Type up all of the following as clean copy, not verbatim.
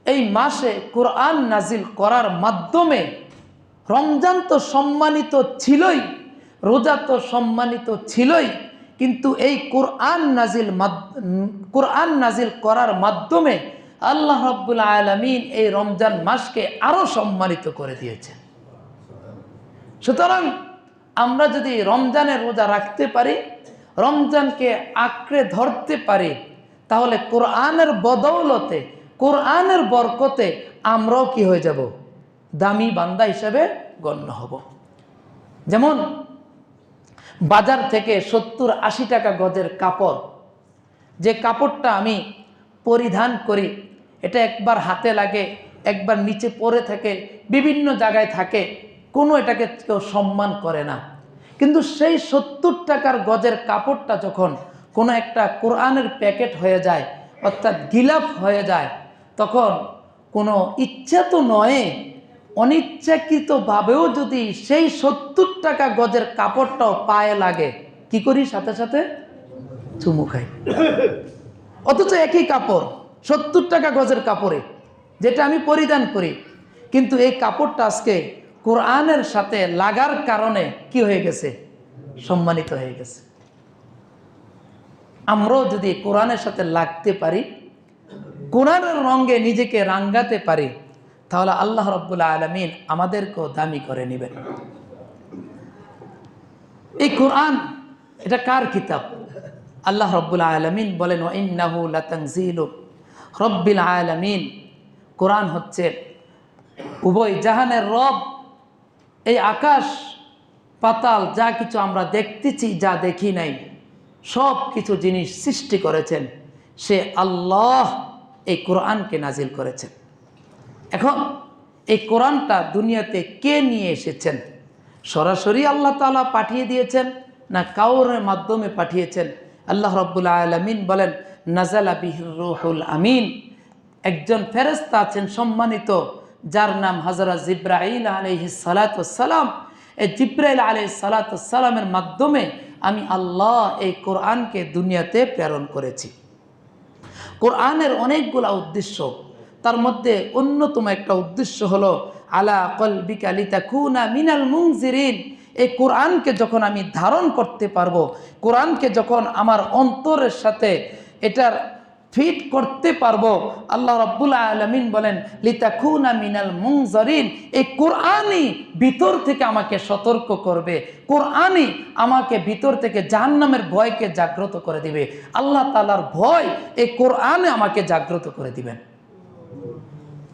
এই মাসে কোরআন নাজিল করার মাধ্যমে রমজান তো সম্মানিত ছিলই, রোজা তো সম্মানিত ছিলই, কিন্তু এই কোরআন নাজিল করার মাধ্যমে আল্লাহ রাব্বুল আলামিন এই রমজান মাসকে আরো সম্মানিত করে দিয়েছেন। সুতরাং আমরা যদি রমজানের রোজা রাখতে পারি, রমজানকে আঁকড়ে ধরতে পারি, তাহলে কোরআনের বদৌলতে, কোরআনের বরকতে আমরাও কি হয়ে যাব? দামি বান্দা হিসেবে গণ্য হব। যেমন বাজার থেকে 70-80 টাকা গজের কাপড়, যে কাপড়টা আমি পরিধান করি, এটা একবার হাতে লাগে, একবার নিচে পড়ে থাকে, বিভিন্ন জায়গায় থাকে, কোনো এটাকে কেউ সম্মান করে না। কিন্তু সেই 70 টাকার গজের কাপড়টা যখন কোনো একটা কোরআনের প্যাকেট হয়ে যায়, অর্থাৎ গিলাফ হয়ে যায়, তখন কোনো ইচ্ছা তো নয়, অনিচ্ছাকৃতভাবেও যদি সেই 70 টাকা গজের কাপড়টাও পায়ে লাগে, কি করি? সাথে সাথে চুমু খাই। অথচ একই কাপড়, 70 টাকা গজের কাপড়ে, যেটা আমি পরিধান করি, কিন্তু এই কাপড়টা আজকে কোরআনের সাথে লাগার কারণে কি হয়ে গেছে? সম্মানিত হয়ে গেছে। আমরাও যদি কোরআনের সাথে লাগতে পারি, কোরআনের রঙে নিজেকে রাঙ্গাতে পারি, তাহলে আল্লাহ রাব্বুল আলামিন আমাদেরকেও দামি করে নেবেন। এই কোরআন এটা কার কিতাব? আল্লাহ রাব্বুল আলামিন বলেন, ওয়া ইন্নাহু লাতানজিলু রাব্বিল আলামিন। কোরআন হচ্ছে উভয় জাহানের রব। এই আকাশ পাতাল যা কিছু আমরা দেখতেছি, যা দেখি নাই, সব কিছু জিনিস সৃষ্টি করেছেন সে আল্লাহ। এই কোরআনকে নাজিল করেছেন। এখন এই কোরআনটা দুনিয়াতে কে নিয়ে এসেছেন? সরাসরি আল্লাহ তাআলা পাঠিয়ে দিয়েছেন না কাউর মাধ্যমে পাঠিয়েছেন? আল্লাহ রাব্বুল আলামিন বলেন, নাজালা বিহির রূহুল আমিন। একজন ফেরেশতা আছেন সম্মানিত, যার নাম হযরত জিবরাইল আলাইহিস সালাতু ওয়াস সালাম। এই জিবরাইল আলাইহিস সালাতু ওয়াস সালামের মাধ্যমে আমি আল্লাহ এই কোরআনকে দুনিয়াতে প্রেরণ করেছি। কোরআনের অনেকগুলো উদ্দেশ্য, তার মধ্যে অন্যতম একটা উদ্দেশ্য হলো আলা কলবিকা লিতাকুনা মিনাল মুনজিরিন। এই কোরআনকে যখন আমি ধারণ করতে পারবো, কোরআনকে যখন আমার অন্তরের সাথে এটার ফিট করতে পারবো, আল্লাহ রাব্বুল আলামিন বলেন লিতাকুনা মিনাল মুনজিরিন। এই কোরআনই ভিতর থেকে আমাকে সতর্ক করবে, কোরআনই আমাকে ভিতর থেকে জাহান্নামের ভয়কে জাগ্রত করে দিবে। আল্লাহ তাআলার ভয় এই কোরআনে আমাকে জাগ্রত করে দিবেন।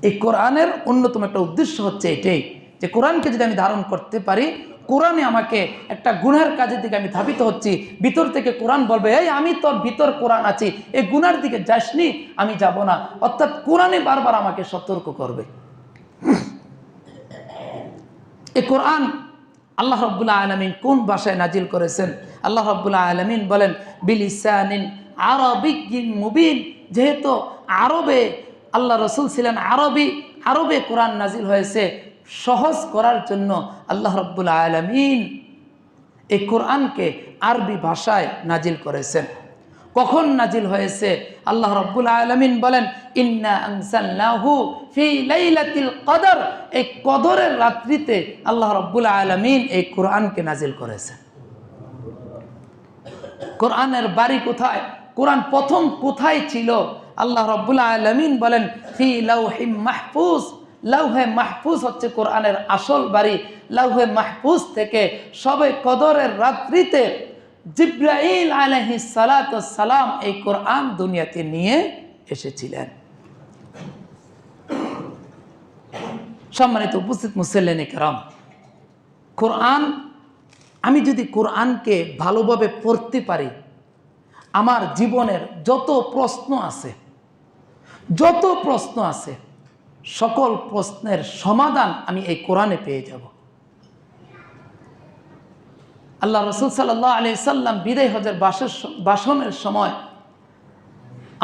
এই কোরআনের অন্যতম একটা উদ্দেশ্য হচ্ছে এটাই, যে কোরআনকে যদি আমি ধারণ করতে পারি, কোরআনে আমাকে একটা গুনাহের কাজের দিকে আমি ধাবিত হচ্ছি, ভিতর থেকে কোরআন বলবে, এই আমি তোর ভিতর কোরআন আছি, এই গুনার দিকে যাসনি, আমি যাব না। অর্থাৎ কোরআনে বারবার আমাকে সতর্ক করবে। এই কোরআন আল্লাহ রাব্বুল আলামিন কোন ভাষায় নাজিল করেছেন? আল্লাহ রাব্বুল আলামিন বলেন বিলিসানিন আরাবিয়্যিন মুবিন। যেহেতু আরবে আল্লাহ রসুল ছিলেন আরবে কোরআন নাজিল হয়েছে, সহজ করার জন্য আল্লাহ রাব্বুল আলামিন এই কোরআনকে আরবি ভাষায় নাজিল করেছেন। কখন নাজিল হয়েছে? আল্লাহ রাব্বুল আলামিন বলেন ইন্না আনজালনাহু ফি লাইলাতিল কদর। এই কদরের রাত্রিতে আল্লাহ রাব্বুল আলামিন এই কোরআনকে নাজিল করেছেন। কোরআনের বাড়ি কোথায়? কোরআন প্রথম কোথায় ছিল? আল্লাহ রাব্বুল আলামিন বলেন ফি লাউহিম মাহফুজ। লাউহে মাহফুজ হচ্ছে কোরআনের আসল বাড়ি। লাউহে মাহফুজ থেকে সবে কদরের রাত্রিতে জিবরাইল আলাইহিস সালাতু ওয়াস সালাম এই কোরআন দুনিয়াতে নিয়ে এসেছিলেন। সম্মানিত উপস্থিত মুসল্লিনে কেরাম, কোরআন, আমি যদি কোরআনকে ভালোভাবে পড়তে পারি, আমার জীবনের যত প্রশ্ন আছে সকল প্রশ্নের সমাধান আমি এই কোরআনে পেয়ে যাব। আল্লাহ রাসূল সাল্লাল্লাহু আলাইহি সাল্লাম বিদায় হজের ভাষণের সময়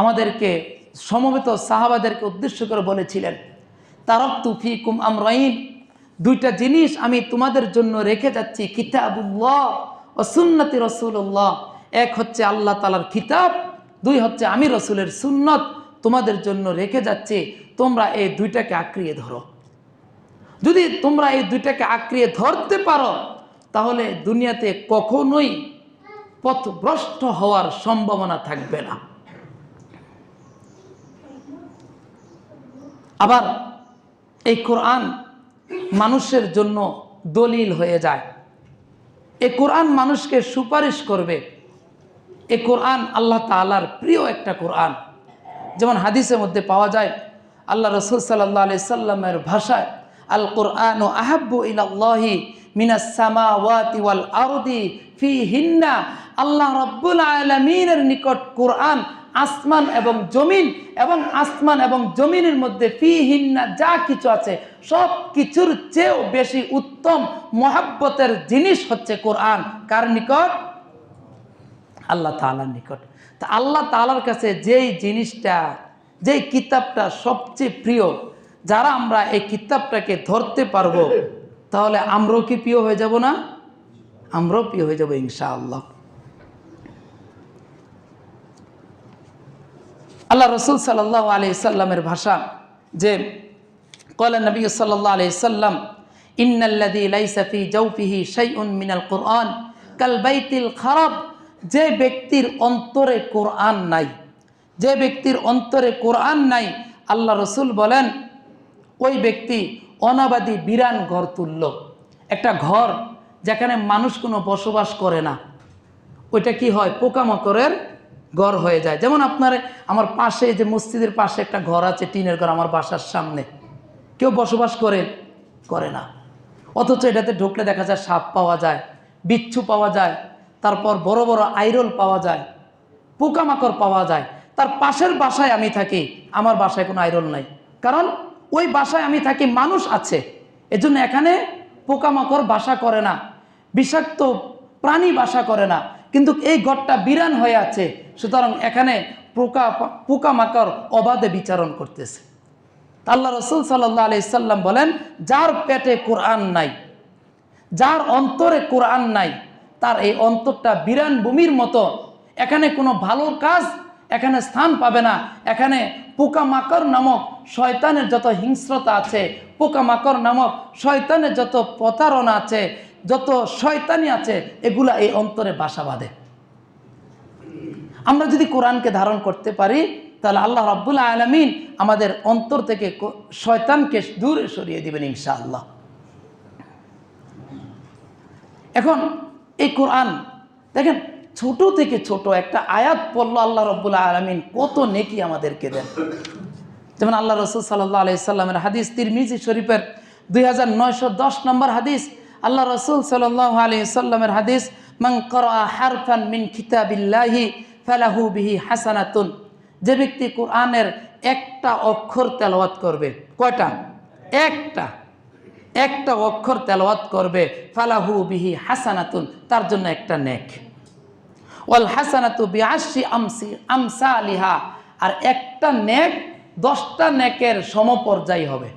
আমাদেরকে সমবেত সাহাবাদেরকে উদ্দেশ্য করে বলেছিলেন, তারাকতু ফীকুম আমরাইন। দুইটা জিনিস আমি তোমাদের জন্য রেখে যাচ্ছি, কিতাবুল্লাহ ও সুন্নতি রাসূলুল্লাহ। এক হচ্ছে আল্লাহ তাআলার কিতাব, দুই হচ্ছে আমি রাসূলের সুন্নত। তোমাদের জন্য রেখে যাচ্ছি, তোমরা এই দুইটাকে আঁকড়িয়ে ধরো। যদি তোমরা এই দুইটাকে আঁকড়িয়ে ধরতে পারো তাহলে দুনিয়াতে কখনোই পথভ্রষ্ট হওয়ার সম্ভাবনা থাকবে না। আবার এই কোরআন মানুষের জন্য দলিল হয়ে যায়। এই কোরআন মানুষকে সুপারিশ করবে। এই কোরআন আল্লাহ তাআলার প্রিয় একটা কোরআন। যেমন হাদিসের মধ্যে পাওয়া যায়, আল্লাহ রাসূল সাল্লাল্লাহু আলাইহি সাল্লামের ভাষায়, আল কুরআনু আহাব্বু ইলাল্লাহি মিনাস সামাওয়াতি ওয়াল আরদি ফিহিন্না, আল্লাহ রাব্বুল আলামিনের নিকট কোরআন আসমান এবং জমিন এবং আসমান এবং জমিনের মধ্যে ফিহিন্না যা কিছু আছে সব কিছুর চেয়েও বেশি উত্তম মহব্বতের জিনিস হচ্ছে কোরআন। কার নিকট? আল্লাহ তাআলার নিকট। তা আল্লাহ তাআলার কাছে যেই জিনিসটা, যেই কিতাবটা সবচেয়ে প্রিয়, যারা আমরা এই কিতাবটাকে ধরতে পারবো তাহলে আমরাও কি প্রিয় হয়ে যাব না? আমরাও প্রিয় হয়ে যাব ইনশাআল্লাহ। আল্লাহ রাসূল সাল্লাল্লাহু আলাইহি সাল্লামের ভাষা যে ক্বালা নবী সাল্লাল্লাহু আলাইহি সাল্লাম, ইন্নাল্লাযী লাইসা ফী জাওফিহি শাইউন মিনাল কুরআন কাল বাইতিল খারাব, যে ব্যক্তির অন্তরে কোরআন নাই, যে ব্যক্তির অন্তরে কোরআন নাই, আল্লাহ রাসূল বলেন ওই ব্যক্তি অনাবাদী বিরান ঘর তুল্য। একটা ঘর যেখানে মানুষ কোনো বসবাস করে না, ওইটা কি হয়? পোকামাকড়ের ঘর হয়ে যায়। যেমন আমার পাশে যে মসজিদের পাশে একটা ঘর আছে, টিনের ঘর, আমার বাসার সামনে, কেউ বসবাস করে না, অথচ এটাতে ঢুকলে দেখা যায় সাপ পাওয়া যায়, বিচ্ছু পাওয়া যায়, তারপর বড় বড় আইরল পাওয়া যায়, পোকামাকড় পাওয়া যায়। তার পাশের বাসায় আমি থাকি, আমার বাসায় কোনো আইরল নাই, কারণ ওই বাসায় আমি থাকি, মানুষ আছে, এজন্য এখানে পোকামাকড় বাসা করে না, বিষাক্ত প্রাণী বাসা করে না। কিন্তু এই ঘরটা বিরান হয়ে আছে, সুতরাং এখানে পোকামাকড় অবাধে বিচরণ করতেছে। আল্লাহ রাসূল সাল্লাল্লাহু আলাইহি সাল্লাম বলেন, যার পেটে কোরআন নাই, যার অন্তরে কোরআন নাই, তার এই অন্তরটা বিরান ভূমির মতো। এখানে কোনো ভালো কাজ এখানে স্থান পাবে না। এখানে পোকামাকড় নামক শয়তানের যত হিংস্রতা আছে, পোকামাকড় নামক শয়তানের যত প্রতারণা আছে, যত শয়তানি আছে, এগুলা এই অন্তরে বাসা বাঁধে। আমরা যদি কোরআনকে ধারণ করতে পারি তাহলে আল্লাহ রাব্বুল আলামিন আমাদের অন্তর থেকে শয়তানকে দূরে সরিয়ে দিবেন ইনশাআল্লাহ। এখন এই কোরআন দেখেন, ছোট থেকে ছোট একটা আয়াত পড়লো আল্লাহ রাব্বুল আলামিন কত নেকি আমাদেরকে দেন। যেমন আল্লাহ রাসূল সাল্লাল্লাহু আলাইহি সাল্লামের হাদিস, তিরমিজি শরীফের 2910 নম্বর হাদিস, আল্লাহ রাসূল সাল্লাল্লাহু আলাইহি সাল্লামের হাদিস, মান ক্বারা হারফান মিন কিতাবিল্লাহি ফালাহু বিহি হাসানাতুন, যে ব্যক্তি কোরআনের একটা অক্ষর তেলাওয়াত করবে, কয়টা? একটা অক্ষর তেলাওয়াত করবে, ফালাহু বিহি হাসানাতুন, তার জন্য একটা নেক। ওয়াল হাসানাতু বিআশরি আমসালিহা, আর একটা নেক 10টা নেকের সমপর্যায় হবে।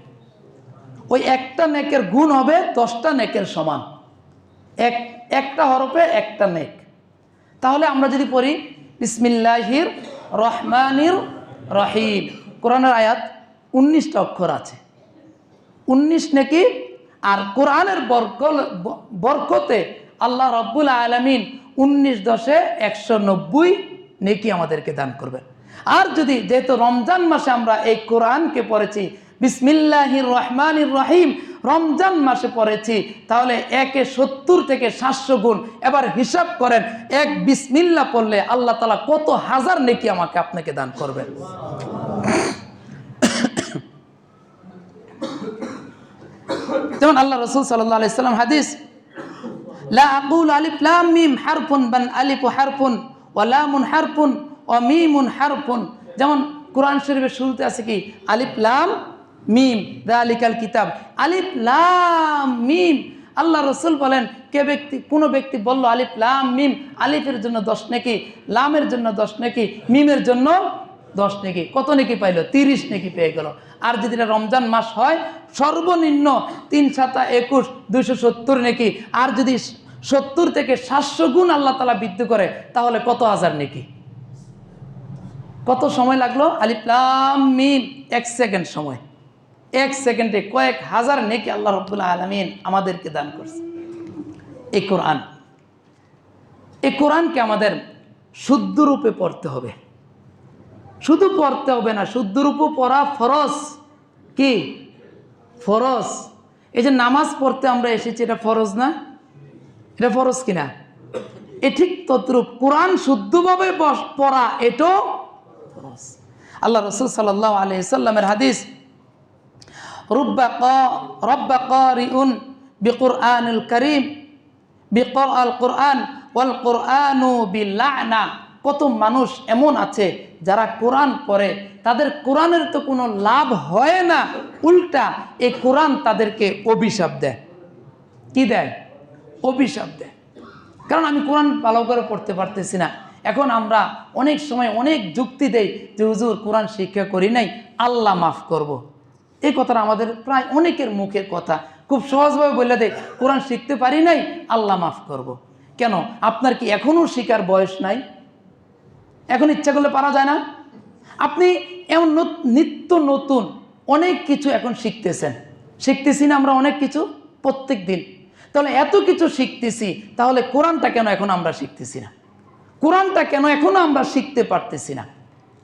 ওই একটা নেকের গুণ হবে 10টা নেকের সমান, একটা হরফে একটা নেক। তাহলে আমরা যদি পড়ি বিসমিল্লাহির রহমানির রহিম, কোরআনের আয়াত 19টা অক্ষর আছে, 19 নেকি। আর কোরআনের বরকতে আল্লাহ রাব্বুল আলামিন 19 10 190 নেকি আমাদেরকে দান করবেন। আর যদি যেহেতু রমজান মাসে আমরা এই কোরআনকে পড়েছি, বিসমিল্লাহির রহমানির রহিম, রমজান মাসে পড়েছি, তাহলে 1-এ 70 থেকে 700 গুণ। এবার হিসাব করেন, এক বিসমিল্লাহ পড়লে আল্লাহ তাআলা কত হাজার নেকি আমাকে আপনাকে দান করবেন। যেমন আল্লাহ রাসূল সাল্লাল্লাহু আলাইহি সাল্লাম হাদিস, লা আকুল আলিফ লাম মিম হারফুন বান আলিফু হারফুন ওয়া লামুন হারফুন ওয়া মিমুন হারফুন। যেমন কোরআন শরীফের শুরুতে আছে কি? আলিফ লাম মিম যালিকাল কিতাব, আলিফ লাম মিম। আল্লাহ রাসূল বলেন, কোনো ব্যক্তি বলল আলিফ লাম মিম, আলিফের জন্য 10 নেকি, লামের জন্য 10 নেকি, মিমের জন্য 10 নেকি, কত নেকি পাইল? 30 নেকি পেয়ে গেল। আর যদি এটা রমজান মাস হয়, সর্বনিম্ন 3 × 7 = 21, 270 নেকি। আর যদি 70 থেকে 700 গুণ আল্লাহ তাআলা বৃদ্ধি করে, তাহলে কত হাজার নেকি, কত সময় লাগলো? আলিফ লাম মিম, 1 সেকেন্ড সময়। 1 সেকেন্ডে কয়েক হাজার নেকি আল্লাহ রাব্বুল আলামিন আমাদেরকে দান করছে। এই কোরআন, এই কোরআনকে আমাদের শুদ্ধ রূপে পড়তে হবে। শুধু পড়তে হবে না, শুদ্ধ রূপে পড়া ফরজ। কি ফরজ? এই যে নামাজ পড়তে আমরা এসেছি, এটা ফরজ না? এটা ফরজ কিনা? এ ঠিক তদ্রূপ কোরআন শুদ্ধভাবে পড়া এটাও ফরজ। আল্লাহ রাসূল সাল্লাল্লাহু আলাইহি সাল্লামের হাদিস, রব্বা কারিউন বিকুরআনিল কারীম বিকরাল কুরআন ওয়াল কুরআনু বিলা'না। কত মানুষ এমন আছে যারা কোরআন পড়ে, তাদের কোরআনের তো কোনো লাভ হয় না, উল্টা এই কোরআন তাদেরকে অভিশাপ দেয়। কি দেয়? অভিশাপ দেয়। কারণ আমি কোরআন ভালো করে পড়তে পারতেছি না। এখন আমরা অনেক সময় অনেক যুক্তি দেই যে হুজুর কোরআন শিক্ষা করি নাই, আল্লাহ মাফ করব। এই কথাটা আমাদের প্রায় অনেকের মুখের কথা, খুব সহজভাবে বলে দেয় কোরআন শিখতে পারি নাই, আল্লাহ মাফ করব। কেন? আপনার কি এখনও শিখার বয়স নাই? এখন ইচ্ছা করলে পারা যায় না? আপনি এমন নিত্য নতুন অনেক কিছু এখন শিখতেছি না আমরা অনেক কিছু প্রত্যেক দিন। তাহলে এত কিছু শিখতেছি, তাহলে কোরআনটা কেন এখন আমরা শিখতেছি না? কোরআনটা কেন এখনো আমরা শিখতে পারতেছি না?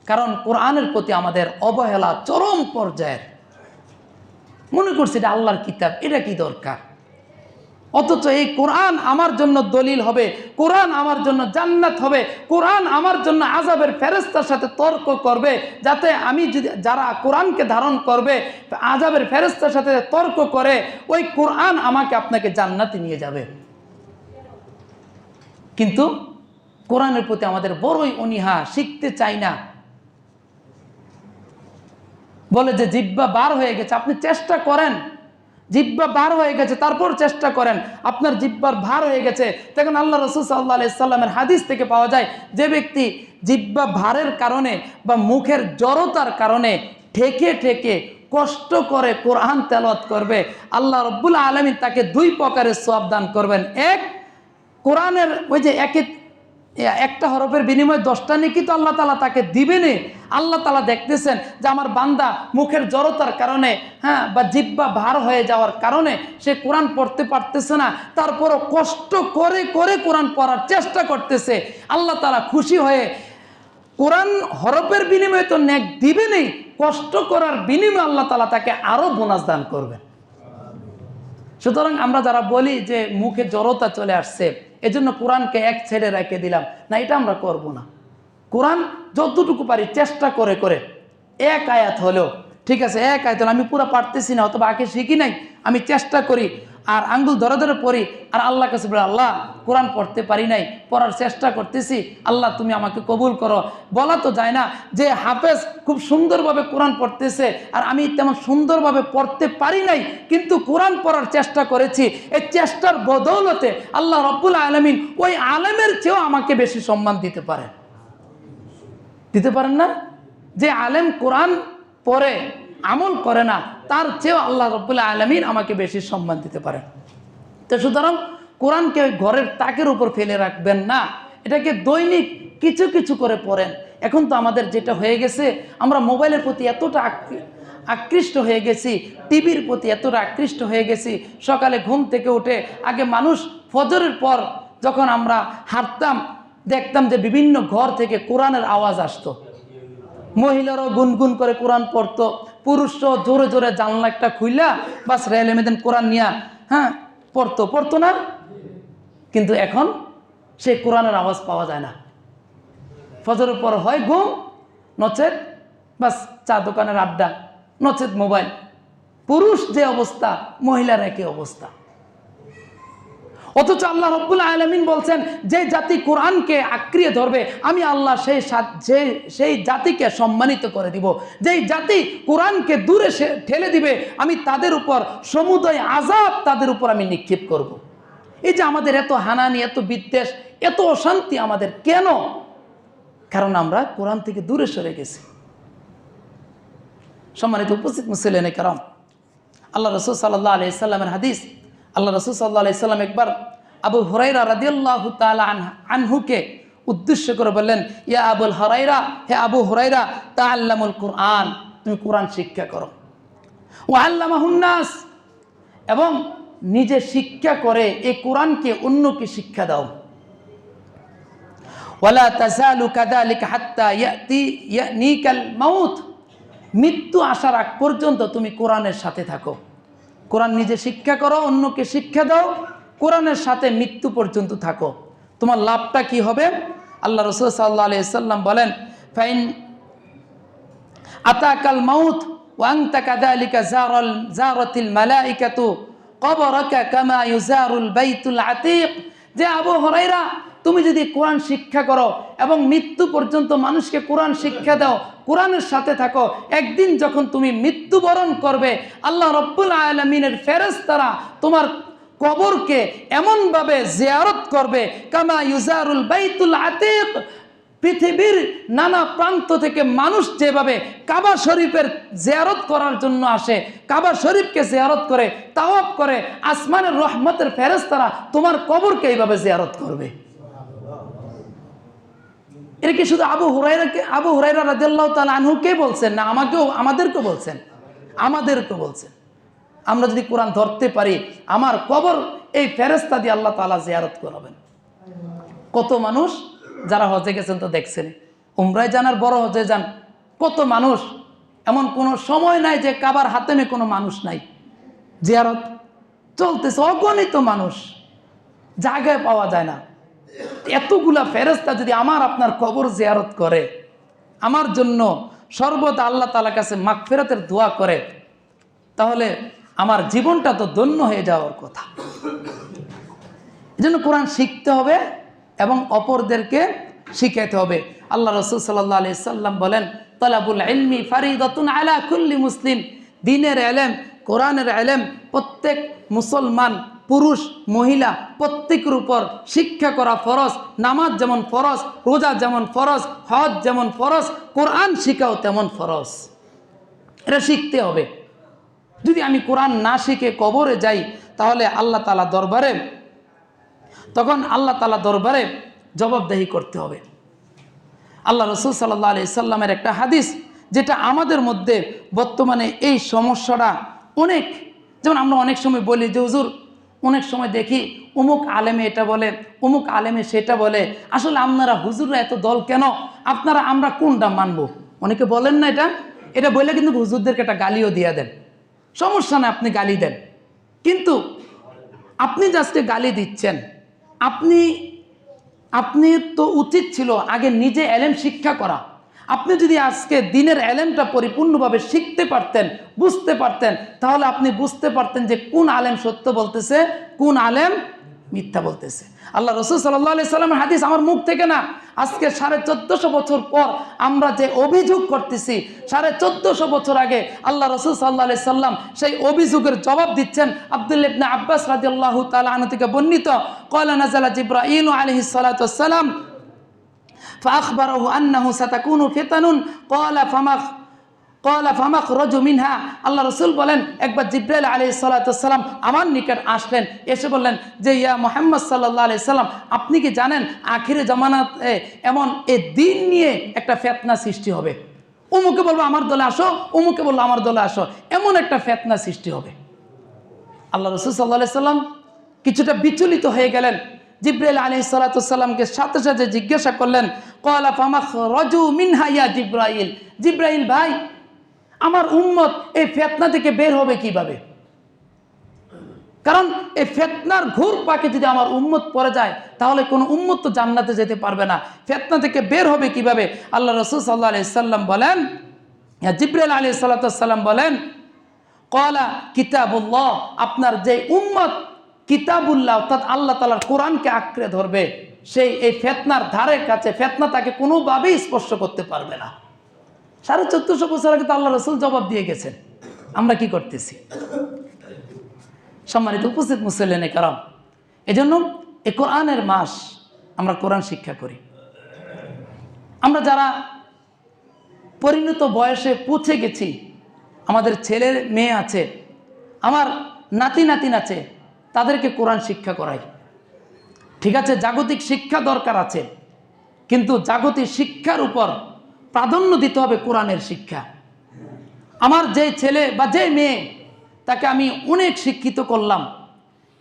কারণ কোরআনের প্রতি আমাদের অবহেলা চরম পর্যায়ের। মনে করছি এটা আল্লাহর কিতাব, এটা কি দরকার? অথচ এই কোরআন আমার জন্য দলিল হবে, কোরআন আমার জন্য জান্নাত হবে, কোরআন আমার জন্য আযাবের ফেরেশতার সাথে তর্ক করবে, যাতে আমি যদি যারা কোরআনকে ধারণ করবে আযাবের ফেরেশতার সাথে তর্ক করে, ওই কোরআন আমাকে আপনাকে জান্নাতে নিয়ে যাবে। কিন্তু কোরআনের প্রতি আমাদের বড়ই অনীহা, শিখতে চাই না। বলে যে জিহ্বা বার হয়ে গেছে, আপনি চেষ্টা করেন, জিহ্বা বার হয়ে গেছে তারপর চেষ্টা করেন, আপনার জিহ্বার ভার হয়ে গেছে। তখন আল্লাহ রাসূল সাল্লাল্লাহু আলাইহি সাল্লামের হাদিস থেকে পাওয়া যায়, যে ব্যক্তি জিহ্বা ভারের কারণে বা মুখের জড়তার কারণে ঠেকে ঠেকে কষ্ট করে কোরআন তেলাওয়াত করবে, আল্লাহ রাব্বুল আলামিন তাকে 2 প্রকারের সওয়াব দান করবেন। এক, কোরআনের ওই যে একটা হরফের বিনিময়ে 10টা নেকি তো আল্লাহ তাআলা তাকে দিবেন। আল্লাহ তাআলা দেখতেছেন যে আমার বান্দা মুখের জড়তার কারণে বা জিহ্বা ভার হয়ে যাওয়ার কারণে সে কোরআন পড়তে পারতেছে না, তারপরও কষ্ট করে করে কোরআন পড়ার চেষ্টা করতেছে। আল্লাহ তাআলা খুশি হয়ে কোরআন হরফের বিনিময়ে তো নেক দিবেনই, কষ্ট করার বিনিময়ে আল্লাহ তাআলা তাকে আরো বোনাস দান করবেন। সুতরাং আমরা যারা বলি যে মুখে জড়তা চলে আসছে, এজন্য কোরআনকে এক ছেড়ে রেখে দিলাম, না, এটা আমরা করব না। কোরআন যতটুকু পারি চেষ্টা করে করে এক আয়াত হলেও ঠিক আছে, এক আয়াত হলো, আমি পুরো পারতেছি না অথবা আগে শিখি নাই, আমি চেষ্টা করি আর আঙ্গুল ধরে ধরে পড়ি আর আল্লাহর কাছে বলি, আল্লাহ কোরআন পড়তে পারি নাই, পড়ার চেষ্টা করতেছি, আল্লাহ তুমি আমাকে কবুল করো। বলা তো যায় না যে হাফেজ খুব সুন্দরভাবে কোরআন পড়তেছে আর আমি তেমন সুন্দরভাবে পড়তে পারি নাই, কিন্তু কোরআন পড়ার চেষ্টা করেছি, এই চেষ্টার বদৌলতে আল্লাহ রাব্বুল আলামিন ওই আলেমের চেয়েও আমাকে বেশি সম্মান দিতে পারেন না? যে আলেম কোরআন পড়ে আমল করে না, তার চেয়েও আল্লাহ রাব্বুল আলামিন আমাকে বেশি সম্মান দিতে পারেন। তো সুতরাং কোরআনকে ঘরের তাকের উপর ফেলে রাখবেন না, এটাকে দৈনিক কিছু কিছু করে পড়েন। এখন তো আমাদের যেটা হয়ে গেছে, আমরা মোবাইলের প্রতি এতটা আকৃষ্ট হয়ে গেছি, টিভির প্রতি এতটা আকৃষ্ট হয়ে গেছি। সকালে ঘুম থেকে উঠে আগে মানুষ ফজরের পর যখন আমরা হাঁটতাম, দেখতাম যে বিভিন্ন ঘর থেকে কোরআনের আওয়াজ আসতো, মহিলারাও গুনগুন করে কোরআন পড়তো, পুরুষরাও জোরে জোরে জানলা একটা খুইলা বাস রেল এমেদেন কোরআন নিয়া পড়তো না? কিন্তু এখন সে কোরআনের আওয়াজ পাওয়া যায় না। ফজরের পর হয় ঘুম, নচেত বাস চা দোকানের আড্ডা, নচেত মোবাইল। পুরুষ যে অবস্থা, মহিলার একই অবস্থা। অথচ আল্লাহ রাব্বুল আলামিন বলছেন, যে জাতি কোরআনকে আঁকড়িয়ে ধরবে আমি আল্লাহ সেই জাতিকে সম্মানিত করে দিব। যেই জাতি কোরআনকে দূরে ঠেলে দিবে আমি তাদের উপর সমুদয় আযাব তাদের উপর আমি নিক্ষেপ করব। এই যে আমাদের এত হানানি, এত বিদ্বেষ, এত অশান্তি আমাদের কেন? কারণ আমরা কোরআন থেকে দূরে সরে গেছি। সম্মানিত উপস্থিত মুসলিম کرام, আল্লাহ রাসূল সাল্লাল্লাহু আলাইহি সাল্লামের হাদিস, আল্লাহ রাসূল সাল্লাল্লাহু আলাইহি সাল্লাম একবার আবু হুরায়রা রাদিয়াল্লাহু তাআলা আনহুকে উদ্দেশ্য করে বললেন, ইয়া আবুল হুরায়রা, হে আবু হুরায়রা, তাআল্লামুল কুরআন, তুমি কোরআন শিক্ষা করো। ওয়া আল্লামাহুন নাস, এবং নিজে শিক্ষা করে এই কোরআনকে অন্যকে শিক্ষা দাও। ওয়ালা তাযালু কাযালিকা হাত্তা ইয়ানিকাল মাউত, মৃত্যু আসার আগ পর্যন্ত তুমি কোরআনের সাথে থাকো। কোরআন নিজে শিক্ষা করো, অন্যকে শিক্ষা দাও, কোরআনের সাথে মৃত্যু পর্যন্ত থাকো। তোমার লাভটা কি হবে? আল্লাহ রাসূল সাল্লাল্লাহু আলাইহি ওয়াসাল্লাম বলেন, ফাইন আতাকাল মাউত ওয়া আনতা কাযালিকা জারাতিল মালাইকাতু কবরাকা কামা ইউজারুল বাইতুল আতীক। যে আবু হুরায়রা, তুমি যদি কোরআন শিক্ষা করো এবং মৃত্যু পর্যন্ত মানুষকে কোরআন শিক্ষা দাও, কোরআনের সাথে থাকো, একদিন যখন তুমি মৃত্যুবরণ করবে, আল্লাহ রাব্বুল আলামিনের ফেরেশতারা তোমার কবরকে এমনভাবে জিয়ারত করবে, কামা ইউজারুল বাইতুল আতীক, পৃথিবীর নানা প্রান্ত থেকে মানুষ যেভাবে কাবা শরীফের জিয়ারত করার জন্য আসে, কাবা শরীফকে জিয়ারত করে, তাওয়াফ করে, আসমানের রহমতের ফেরেশতারা তোমার কবরকে এইভাবে জিয়ারত করবে। এটা কি শুধু আবু হুরায়রা রাদিয়াল্লাহু তাআলা আনহুকে বলছেন না, আমাদেরকে বলছেন? আমাদেরকে বলছেন। আমরা যদি কোরআন ধরতে পারি, আমার কবর এই ফেরেশতা দিয়ে আল্লাহ তাআলা জিয়ারত করাবেন। কত মানুষ যারা হজে গেছেন তো দেখছেন, উমরায় যান আর বড় হজে যান, কত মানুষ, এমন কোনো সময় নাই যে কাবার হাতেমে কোনো মানুষ নাই, জিয়ারত চলতেছে, অগণিত মানুষ, জায়গায় পাওয়া যায় না। এতগুলা ফেরেশতা যদি আমার আপনার কবর জিয়ারত করে, আমার জন্য সর্বদা আল্লাহ তাআলার কাছে মাগফিরাতের দোয়া করে, তাহলে আমার জীবনটা তো ধন্য হয়ে যাওয়ার কথা। এজন্য কোরআন শিখতে হবে এবং অপরদেরকে শিখাতে হবে। আল্লাহ রাসূল সাল্লাল্লাহু আলাইহি সাল্লাম বলেন, তালাবুল ইলমি ফারিদাতুন আলা কুল্লি মুসলিম। দ্বীনের ইলম, কোরআনের ইলম প্রত্যেক মুসলমান, পুরুষ মহিলা প্রত্যেকের উপর শিক্ষা করা ফরজ। নামাজ যেমন ফরজ, রোজা যেমন ফরজ, হজ যেমন ফরজ, কোরআন শিখাও তেমন ফরজ। এটা শিখতে হবে। যদি আমি কোরআন না শিখে কবরে যাই, তাহলে আল্লাহ তাআলা দরবারে, তখন আল্লাহ তাআলা দরবারে জবাবদেহি করতে হবে। আল্লাহ রাসূল সাল্লাল্লাহু আলাইহি সাল্লামের একটা হাদিস, যেটা আমাদের মধ্যে বর্তমানে এই সমস্যাটা অনেক, যেমন আমরা অনেক সময় বলি যে হুজুর, অনেক সময় দেখি অমুক আলেমে এটা বলে, অমুক আলেমে সেটা বলে, আসলে আপনারা হুজুররা এত দল কেন, আমরা কোনটা মানবো? অনেকে বলেন না এটা বললে কিন্তু হুজুরদেরকে একটা গালিও দিয়ে দেন। সমস্যা না, আপনি গালি দেন, কিন্তু আপনি জাস্ট গালি দিচ্ছেন, আপনি তো উচিত ছিল আগে নিজে এলেম শিক্ষা করা। আপনি যদি আজকে দ্বীনের এলেমটা পরিপূর্ণভাবে শিখতে পারতেন, বুঝতে পারতেন, তাহলে আপনি বুঝতে পারতেন যে কোন আলেম সত্য বলতেছে, কোন আলেম মিথ্যা বলতেছে। আল্লাহ রাসূল সাল্লাল্লাহু আলাইহি সাল্লামের হাদিস আমার মুখ থেকে না, আজকে 1450 বছর পর আমরা যে অভিযোগ করতেছি, 1450 বছর আগে আল্লাহ রাসূল সাল্লাল্লাহু আলাইহি সাল্লাম সেই অভিযোগের জবাব দিচ্ছেন। আব্দুল্লাহ ইবনে আব্বাস রাদিয়াল্লাহু তাআলা আনহু থেকে বর্ণিত, ক্বালা নাযালা জিবরাঈল আলাইহিস সালাতু ওয়াস সালাম ফাআখবারাহু আন্নাহু সাতাকুনু ফিতানুন ক্বালা ফামাখরাজু মিনহা। আল্লাহ রাসূল বলেন, একবার জিবরাইল আলাইহিস সালাতু ওয়াস সালাম আমার নিকট আসলেন, এসে বললেন যে ইয়া মুহাম্মদ সাল্লাল্লাহু আলাইহি সাল্লাম, আপনি কি জানেন আখিরে জামানাতে এমন এই দ্বীন নিয়ে একটা ফিতনা সৃষ্টি হবে, অমুকে বলবো আমার দলে আসো, অমুকে বলবো আমার দলে আসো, এমন একটা ফিতনা সৃষ্টি হবে। আল্লাহ রাসূল সাল্লাল্লাহু আলাইহি সাল্লাম কিছুটা বিচলিত হয়ে গেলেন। জিবরাইল আলাইহিস সালাতু ওয়াস সালামকে সাথে সাথে জিজ্ঞাসা করলেন, ক্বালা ফামাখরাজু মিনহা ইয়া জিবরাইল, জিবরাইল ভাই, আমার উম্মত এই ফিতনা থেকে বের হবে কিভাবে? কারণ এই ফিতনার ঘুর পাকে যদি আমার উম্মত পড়ে যায়, তাহলে কোনো উম্মত তো জান্নাতে যেতে পারবে না, ফিতনা থেকে বের হবে কিভাবে? আল্লাহ রাসূল সাল্লাল্লাহু আলাইহি সাল্লাম বলেন, জিবরাইল আলাইহিস সালাতু ওয়াস সালাম বলেন, ক্বালা কিতাবুল্লাহ, আপনার যে উম্মত কিতাবুল্লাহ অর্থাৎ আল্লাহ তাআলার কোরআনকে আঁকড়ে ধরবে, সেই এই ফিতনার ধারে কাছে ফিতনা তাকে কোনোভাবেই স্পর্শ করতে পারবে না। 1450 বছর আগে তো আল্লাহ রাসূল জবাব দিয়ে গেছেন, আমরা কি করতেছি? সম্মানিত উপস্থিত মুসল্লিনে কেরাম, এজন্য এই কোরআনের মাস আমরা কোরআন শিক্ষা করি। আমরা যারা পরিণত বয়সে পৌঁছে গেছি, আমাদের ছেলে মেয়ে আছে, আমার নাতি নাতিন আছে, তাদেরকে কোরআন শিক্ষা করাই। ঠিক আছে, জাগতিক শিক্ষা দরকার আছে, কিন্তু জাগতিক শিক্ষার উপর প্রাধান্য দিতে হবে কোরআনের শিক্ষা। আমার যে ছেলে বা যে মেয়ে, তাকে আমি অনেক শিক্ষিত করলাম,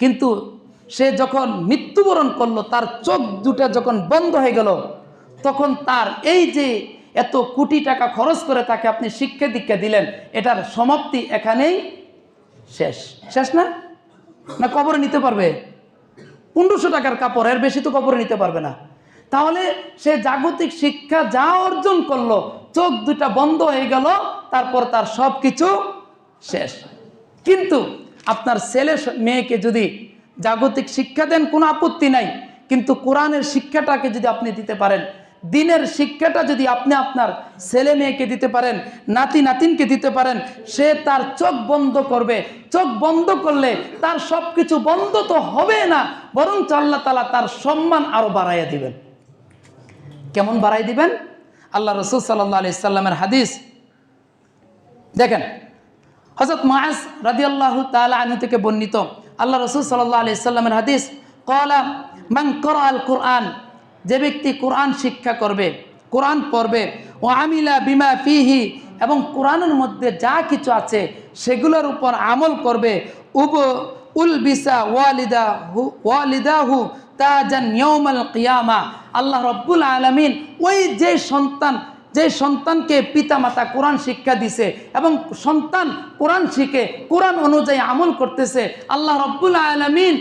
কিন্তু সে যখন মৃত্যুবরণ করলো, তার চোখ দুটা যখন বন্ধ হয়ে গেল, তখন তার এই যে এত কোটি টাকা খরচ করে তাকে আপনি শিক্ষা দীক্ষা দিলেন, এটার সমাপ্তি এখানেই শেষ। শেষ না? না কবরে নিতে পারবে? 1500 টাকার কাপড়, এর বেশি তো কবরে নিতে পারবে না। তাহলে সে জাগতিক শিক্ষা যা অর্জন করলো, চোখ দুটা বন্ধ হয়ে গেল, তারপর তার সব কিছু শেষ। কিন্তু আপনার ছেলে মেয়েকে যদি জাগতিক শিক্ষা দেন, কোনো আপত্তি নাই, কিন্তু কোরআনের শিক্ষাটাকে যদি আপনি দিতে পারেন, দিনের শিক্ষাটা যদি আপনি আপনার ছেলে মেয়েকে দিতে পারেন, নাতি নাতিনকে দিতে পারেন, সে তার চোখ বন্ধ করবে। চোখ বন্ধ করলে তার সব কিছু বন্ধ তো হবে না, বরং আল্লাহ তাআলা তার সম্মান আরো বাড়াইয়া দিবেন। কেমন বাড়াই দিবেন? আল্লাহ রাসূল সাল্লাল্লাহু আলাইহি সাল্লামের হাদিস দেখেন, হযরত মুআজ রাদিয়াল্লাহু তাআলা আনহু থেকে বর্ণিত, আল্লাহ রাসূল সাল্লাল্লাহু আলাইহি সাল্লামের হাদিস, ক্বালা মান ক্বারাআল কুরআন, যে ব্যক্তি কোরআন শিক্ষা করবে, কোরআন পড়বে, ও আমিলা বিমা ফিহি, এবং কোরআনের মধ্যে যা কিছু আছে সেগুলোর উপর আমল করবে, উলবিসা ওয়ালিদাহু তাজান ইয়াউমাল কিয়ামা, আল্লাহ রাব্বুল আলামিন ওই যে সন্তানকে পিতামাতা কোরআন শিক্ষা দিছে এবং সন্তান কোরআন শিখে কোরআন অনুযায়ী আমল করতেছে, আল্লাহ রাব্বুল আলামিন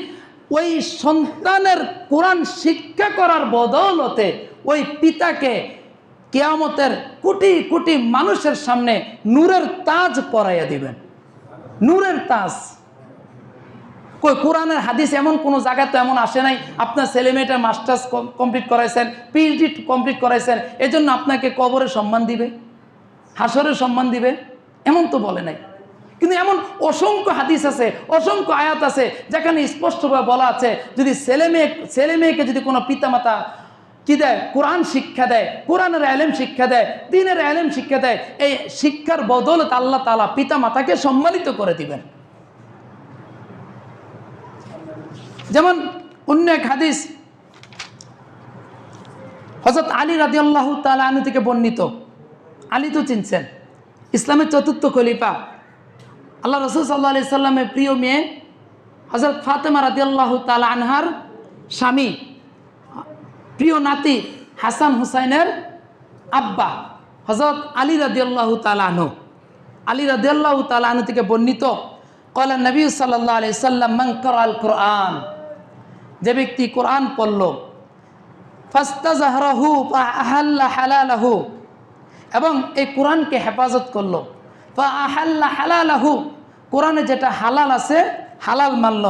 ওই সন্তানের কোরআন শিক্ষা করার বদৌলতে ওই পিতাকে কিয়ামতের কোটি কোটি মানুষের সামনে নূরের তাজ পরাইয়া দিবেন। নূরের তাজ। কই কোরআনের হাদিস এমন কোনো জায়গায় তো এমন আসে নাই, আপনার ছেলে মেয়েটা মাস্টার্স কমপ্লিট করাইছেন, পিএইচডি কমপ্লিট করাইছেন, এজন্য আপনাকে কবরের সম্মান দিবে, হাসরের সম্মান দিবে, এমন তো বলে নাই। কিন্তু এমন অসংখ্য হাদিস আছে, অসংখ্য আয়াত আছে, যেখানে স্পষ্টভাবে বলা আছে, যদি ছেলে মেয়েকে যদি কোনো পিতামাতা কি দেয়, কোরআন শিক্ষা দেয়, কোরআনের ইলম শিক্ষা দেয়, দ্বীনের ইলম শিক্ষা দেয়, এই শিক্ষার বদৌলতে আল্লাহ তাআলা পিতামাতাকে সম্মানিত করে দিবেন। যেমন অন্য এক হাদিস হযরত আলী রাদিয়াল্লাহু তাআলা আনহু থেকে বর্ণিত, আলী তো চিনছেন, ইসলামের চতুর্থ খলিফা, আল্লাহ রাসূল সাল্লাল্লাহু আলাইহি সাল্লামের প্রিয় মেয়ে হযরত ফাতেমা রাদিয়াল্লাহু তাআলা আনহার স্বামী, প্রিয় নাতি হাসান হুসাইনের আব্বা হযরত আলী রাদিয়াল্লাহু তাআলা আনহু। আলী রাদিয়াল্লাহু তাআলা আনহু থেকে বর্ণিত, ক্বালা নবী সাল্লাল্লাহু আলাইহি সাল্লাম মান ক্বারাআল কুরআন, যে ব্যক্তি কোরআন পড়ল, ফাস্তাযহারাহু ফাআহাল্লা হালালাহু, এবং এই কোরআনকে হেফাজত করলো, ফাআহাল্লা হালালাহু, কোরআনে যেটা হালাল আছে হালাল মানল,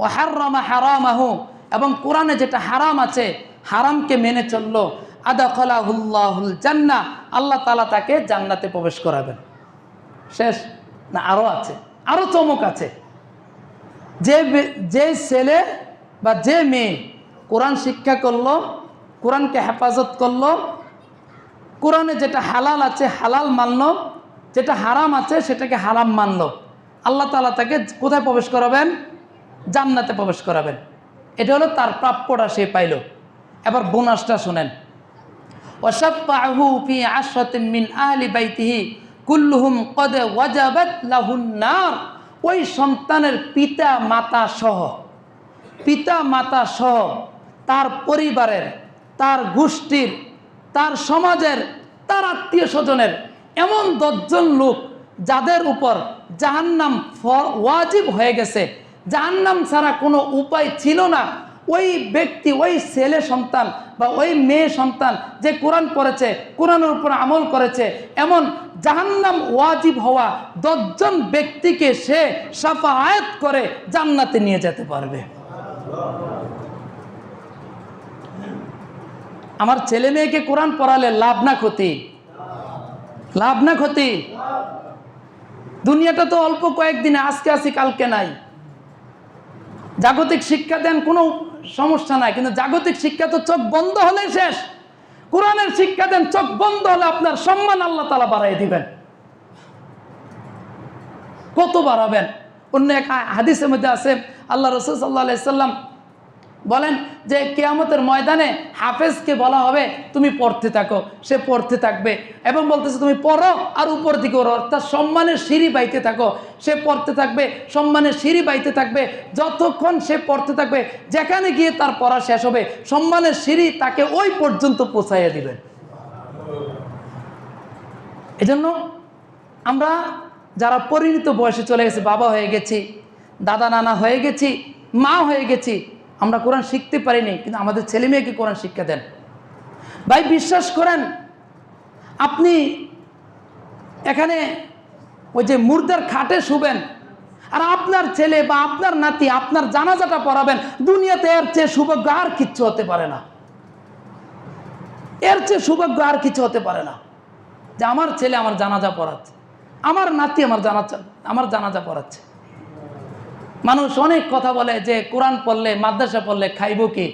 ও হাররামা হারামাহু, এবং কোরআনে যেটা হারাম আছে হারামকে মেনে চললো, আদাখালাহুল্লাহুল জান্নাহ, আল্লাহ তাআলা তাকে জান্নাতে প্রবেশ করাবেন। শেষ না? আরো আছে, আরো চমক আছে। যে ছেলে বা যে মেয়ে কোরআন শিক্ষা করলো, কোরআনকে হেফাজত করলো, কোরআনে যেটা হালাল আছে হালাল মানলো, যেটা হারাম আছে সেটাকে হারাম মানলো, আল্লাহ তাআলা তাকে কোথায় প্রবেশ করাবেন? জান্নাতে প্রবেশ করাবেন। এটা হলো তার প্রাপ্যটা সে পাইল। এবার বোনাসটা শুনেন, ওয়াশাফাহু ফি আশরাতিন মিন আহলি বাইতিহি কুল্লুহুম ক্বাদ ওয়াজাবাত লাহুন নার, ওই সন্তানের পিতা মাতা সহ তার পরিবারের, তার গোষ্ঠীর, তার সমাজের, তার আত্মীয় স্বজনের এমন 10 জন লোক যাদের উপর জাহান্নাম ওয়াজিব হয়ে গেছে, জাহান্নাম ছাড়া কোনো উপায় ছিল না, ওই ব্যক্তি, ওই ছেলে সন্তান বা ওই মেয়ে সন্তান যে কোরআন পড়েছে, কোরআনের উপর আমল করেছে, এমন জাহান্নাম ওয়াজিব হওয়া 10 জন ব্যক্তিকে সে শাফাআত করে জান্নাতে নিয়ে যেতে পারবে। আমার ছেলে মেয়েকে কোরআন পড়ালে লাভ না ক্ষতি? লাভ না ক্ষতি? দুনিয়াটা তো অল্প কয়েকদিনে, আজকে আছি কালকে নাই। জাগতিক শিক্ষা দেন কোনো সমস্যা নাই, কিন্তু জাগতিক শিক্ষা তো চোখ বন্ধ হলে শেষ। কোরআনের শিক্ষা দেন, চোখ বন্ধ হলে আপনার সম্মান আল্লাহ তাআলা বাড়াই দিবেন। কত বাড়াবেন? অন্য এক হাদিসের মধ্যে আছে, আল্লাহ রাসূল সাল্লাল্লাহু আলাইহি সাল্লাম বলেন যে কিয়ামতের ময়দানে হাফেজকে বলা হবে তুমি পড়তে থাকো, সে পড়তে থাকবে এবং বলতেছে তুমি পড়ো আর উপর দিকে ওর অর্থাৎ সম্মানের সিঁড়ি বাইতে থাকো, সে পড়তে থাকবে, সম্মানের সিঁড়ি বাইতে থাকবে, যতক্ষণ সে পড়তে থাকবে যেখানে গিয়ে তার পড়া শেষ হবে সম্মানের সিঁড়ি তাকে ওই পর্যন্ত পৌঁছাইয়া দিবেন। এজন্য আমরা যারা পরিণত বয়সে চলে গেছি, বাবা হয়ে গেছি, দাদা নানা হয়ে গেছি, মা হয়ে গেছি, আমরা কোরআন শিখতে পারিনি, কিন্তু আমাদের ছেলে মেয়েকে কোরআন শিক্ষা দেন। ভাই বিশ্বাস করেন, আপনি এখানে ওই যে মুর্দার খাটে শুবেন আর আপনার ছেলে বা আপনার নাতি আপনার জানাজাটা পড়াবেন, দুনিয়াতে এর চেয়ে সৌভাগ্য আর কিচ্ছু হতে পারে না, এর চেয়ে সৌভাগ্য আর কিছু হতে পারে না যে আমার ছেলে আমার জানাজা পড়াচ্ছে, আমার নাতি আমার জানাজা পড়াচ্ছে। মানুষ অনেক কথা বলে যে কোরআন পড়লে মাদ্রাসা পড়লে খাইব কি,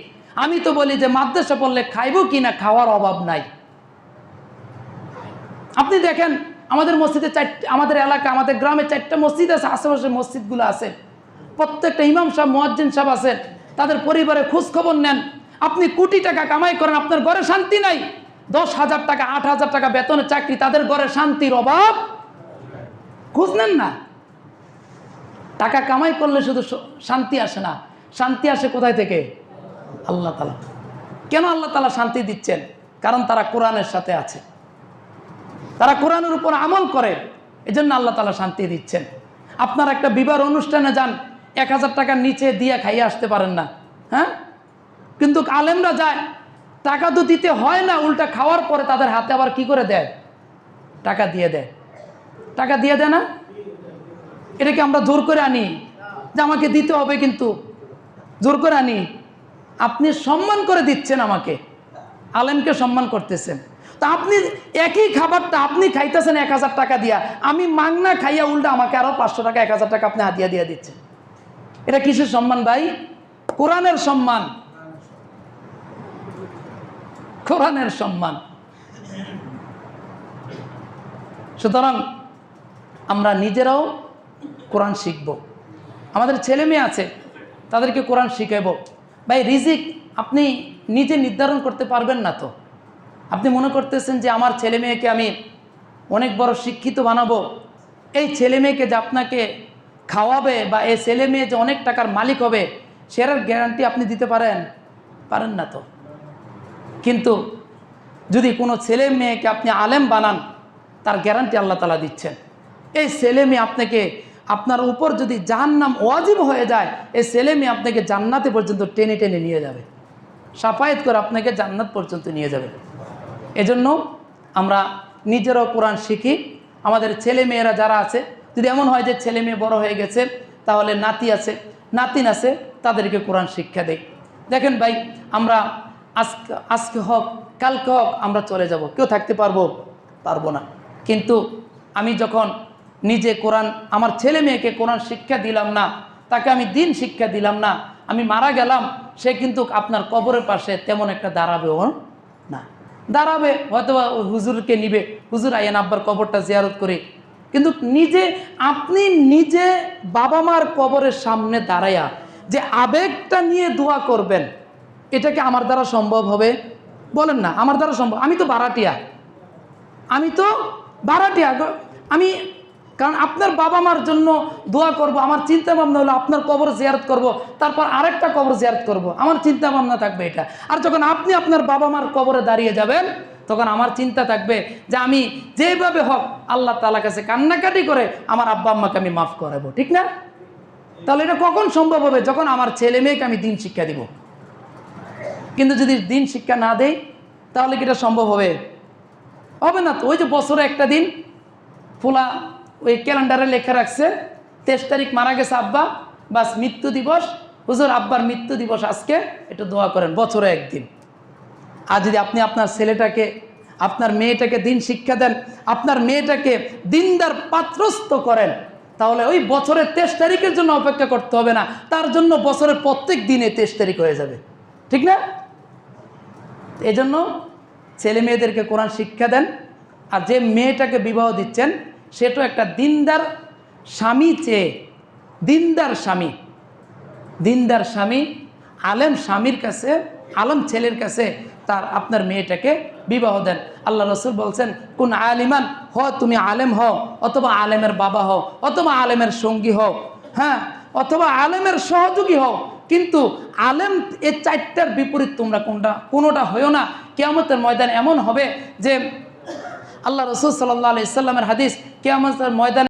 আমি তো বলি যে মাদ্রাসা পড়লে খাইব কি না খাওয়ার অভাব নাই। আপনি দেখেন আমাদের মসজিদে আমাদের এলাকা আমাদের গ্রামে 4টা মসজিদ আছে, আশেপাশে মসজিদগুলো আছে, প্রত্যেকটা ইমাম সাহেব মুয়াজ্জিন সাহেব আছেন, তাদের পরিবারে খোঁজ খবর নেন। আপনি কোটি টাকা কামাই করেন, আপনার ঘরে শান্তি নাই, 10,000 টাকা 8,000 টাকা বেতনের চাকরি, তাদের ঘরে শান্তির অভাব খোঁজ নেন না। টাকা কামাই করলে শুধু শান্তি আসে না, শান্তি আসে কোথায় থেকে? আল্লাহ তাআলা। কেন আল্লাহ তাআলা শান্তি দিচ্ছেন? কারণ তারা কোরআনের সাথে আছে, তারা কোরআনের উপর আমল করে, এজন্য আল্লাহ তাআলা শান্তি দিচ্ছেন। আপনার একটা বিবাহ অনুষ্ঠানে যান, 1,000 টাকার নিচে দিয়ে খাইয়ে আসতে পারেন না, হ্যাঁ? কিন্তু আলেমরা যায়, টাকা তো দিতে হয় না, উল্টা খাওয়ার পরে তাদের হাতে আবার কি করে দেয়? টাকা দিয়ে দেয়। টাকা দিয়ে দেয় না? এটাকে আমরা জোর করে আনি যে আমাকে দিতে হবে, কিন্তু জোর করে আনি। আপনি সম্মান করে দিচ্ছেন আমাকে, আলেমকে সম্মান করতেছেন। তো আপনি একই খাবারটা আপনি খাইতেছেন 1,000 টাকা দিয়া, আমি মাংনা খাইয়া উল্টা আমাকে আরো 500 টাকা 1,000 টাকা আপনি হাতিয়া দিয়ে দিচ্ছেন। এটা কিসের সম্মান ভাই? কোরআনের সম্মান, কোরআনের সম্মান। সুতরাং আমরা নিজেরাও কোরআন শিখব, আমাদের ছেলে মেয়ে আছে তাদেরকে কোরআন শিখাইব। ভাই রিজিক আপনি নিজে নির্ধারণ করতে পারবেন না। তো আপনি মনে করতেছেন যে আমার ছেলে মেয়েকে আমি অনেক বড় শিক্ষিত বানাবো, এই ছেলে মেয়েকে যে আপনাকে খাওয়াবে বা এই ছেলে মেয়ে যে অনেক টাকার মালিক হবে সেটার গ্যারান্টি আপনি দিতে পারেন না। তো কিন্তু যদি কোনো ছেলে মেয়েকে আপনি আলেম বানান, তার গ্যারান্টি আল্লাহ তাআলা দিচ্ছেন। এই ছেলে মেয়ে আপনাকে, আপনার উপর যদি জাহান্নাম ওয়াজিব হয়ে যায়, এই ছেলে মেয়ে আপনাকে জান্নাতে পর্যন্ত টেনে টেনে নিয়ে যাবে, শাফায়াত করে আপনাকে জান্নাত পর্যন্ত নিয়ে যাবে। এজন্য আমরা নিজেরাও কোরআন শিখি, আমাদের ছেলে মেয়েরা যারা আছে, যদি এমন হয় যে ছেলে মেয়ে বড় হয়ে গেছে, তাহলে নাতি আছে নাতিন আছে, তাদেরকে কোরআন শিক্ষা দেই। দেখেন ভাই, আমরা আজকে হোক কালকে হোক আমরা চলে যাব, কেউ থাকতে পারবো না। কিন্তু আমি যখন নিজে কোরআন, আমার ছেলে মেয়েকে কোরআন শিক্ষা দিলাম না, তাকে আমি দিন শিক্ষা দিলাম না, আমি মারা গেলাম, সে কিন্তু আপনার কবরের পাশে তেমন একটা দাঁড়াবেও না। দাঁড়াবে হয়তো হুজুরকে নিবে, হুজুর আইয়েন আব্বার কবরটা জিয়ারত করে, কিন্তু আপনি নিজে বাবা মার কবরের সামনে দাঁড়াইয়া যে আবেগটা নিয়ে দোয়া করবেন, এটাকে আমার দ্বারা সম্ভব হবে? বলেন না। আমার দ্বারা সম্ভব? আমি তো ভাড়াটিয়া, আমি কারণ আপনার বাবা মার জন্য দোয়া করব, আমার চিন্তা ভাবনা হলো আপনার কবর জিয়ারত করব, তারপর আরেকটা কবর জিয়ারত করব, আমার চিন্তা ভাবনা থাকবে এটা। আর যখন আপনি আপনার বাবা মার কবরে দাঁড়িয়ে যাবেন, তখন আমার চিন্তা থাকবে যে আমি যেভাবে হোক আল্লাহ তাআলার কাছে কান্নাকাটি করে আমার আব্বা আম্মাকে আমি মাফ করাবো, ঠিক না? তাহলে এটা কখন সম্ভব হবে? যখন আমার ছেলে মেয়েকে আমি দিন শিক্ষা দিব। কিন্তু যদি দিন শিক্ষা না দেই, তাহলে কি এটা সম্ভব হবে না। তো ওই যে বছরে একটা দিন ফুলা ওই ক্যালেন্ডারে লেখা রাখছে 23 তারিখ মারা গেছে আব্বা, বাস মৃত্যু দিবস, হুজুর আব্বার মৃত্যু দিবস আজকে, একটু দোয়া করেন, বছরে একদিন। আর যদি আপনি আপনার ছেলেটাকে, আপনার মেয়েটাকে দিন শিক্ষা দেন, আপনার মেয়েটাকে দিনদার পাত্রস্থ করেন, তাহলে ওই বছরের 23 তারিখের জন্য অপেক্ষা করতে হবে না, তার জন্য বছরের প্রত্যেক দিনে 23 তারিখ হয়ে যাবে, ঠিক না? এই জন্য ছেলে মেয়েদেরকে কোরআন শিক্ষা দেন। আর যে মেয়েটাকে বিবাহ দিচ্ছেন সেটা একটা দিনদার স্বামী চেয়ে, দিনদার স্বামী আলেম স্বামীর কাছে, আলেম ছেলের কাছে তার আপনার মেয়েটাকে বিবাহ দেন। আল্লাহ রসুল বলছেন, কোন আলিমান তুমি আলেম হও, অথবা আলেমের বাবা হও, অথবা আলেমের সঙ্গী হও, হ্যাঁ, অথবা আলেমের সহযোগী হও, কিন্তু আলেম এই চারটার বিপরীত তোমরা কোনোটা হয়েও না। কিয়ামতের ময়দান এমন হবে যে আল্লাহ রসুল সাল্লাল্লাহু আলাইহি সাল্লামের হাদিস, কিয়ামতের ময়দানে